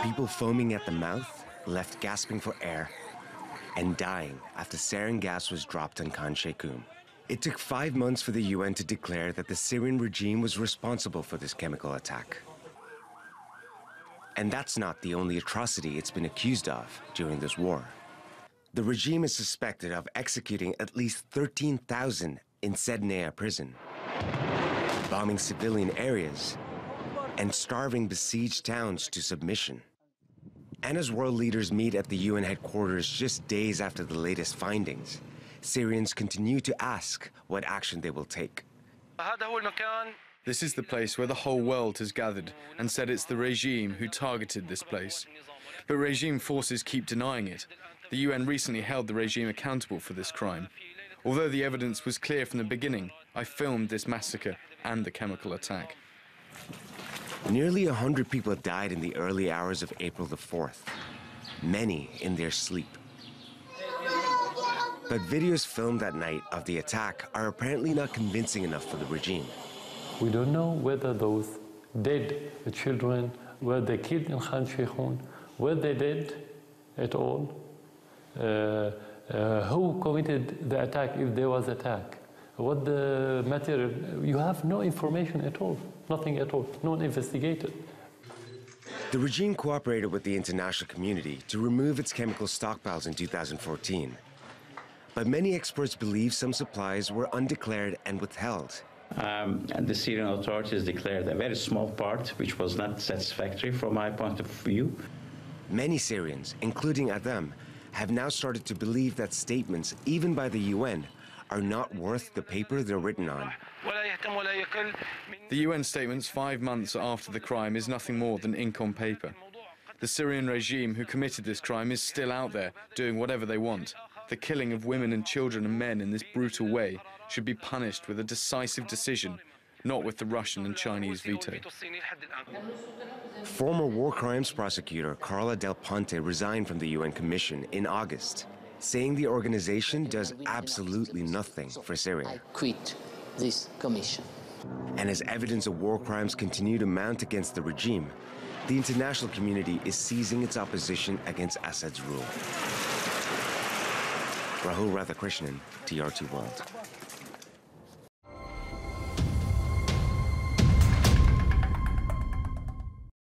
People foaming at the mouth, left gasping for air, and dying after sarin gas was dropped on Khan Sheikhoun. It took 5 months for the UN to declare that the Syrian regime was responsible for this chemical attack. And that's not the only atrocity it's been accused of during this war. The regime is suspected of executing at least 13,000 in Sednea prison, bombing civilian areas, and starving besieged towns to submission. And as world leaders meet at the UN headquarters just days after the latest findings, Syrians continue to ask what action they will take. This is the place where the whole world has gathered and said it's the regime who targeted this place. But regime forces keep denying it. The UN recently held the regime accountable for this crime. Although the evidence was clear from the beginning, I filmed this massacre and the chemical attack. Nearly 100 people died in the early hours of April the 4th, many in their sleep. But videos filmed that night of the attack are apparently not convincing enough for the regime. We don't know whether those dead children were they killed in Khan Sheikhoun, were they dead at all, who committed the attack if there was attack, what the material. You have no information at all, nothing at all, no one investigated. The regime cooperated with the international community to remove its chemical stockpiles in 2014. But many experts believe some supplies were undeclared and withheld. And the Syrian authorities declared a very small part, which was not satisfactory from my point of view. Many Syrians, including Adam, have now started to believe that statements, even by the UN, are not worth the paper they're written on. The UN statements 5 months after the crime is nothing more than ink on paper. The Syrian regime who committed this crime is still out there doing whatever they want. The killing of women and children and men in this brutal way should be punished with a decisive decision, not with the Russian and Chinese veto. Former war crimes prosecutor Carla Del Ponte resigned from the UN Commission in August, saying the organization does absolutely nothing for Syria. I quit this commission. And as evidence of war crimes continue to mount against the regime, the international community is seizing its opposition against Assad's rule. Rahul, Radhakrishnan, TRT World.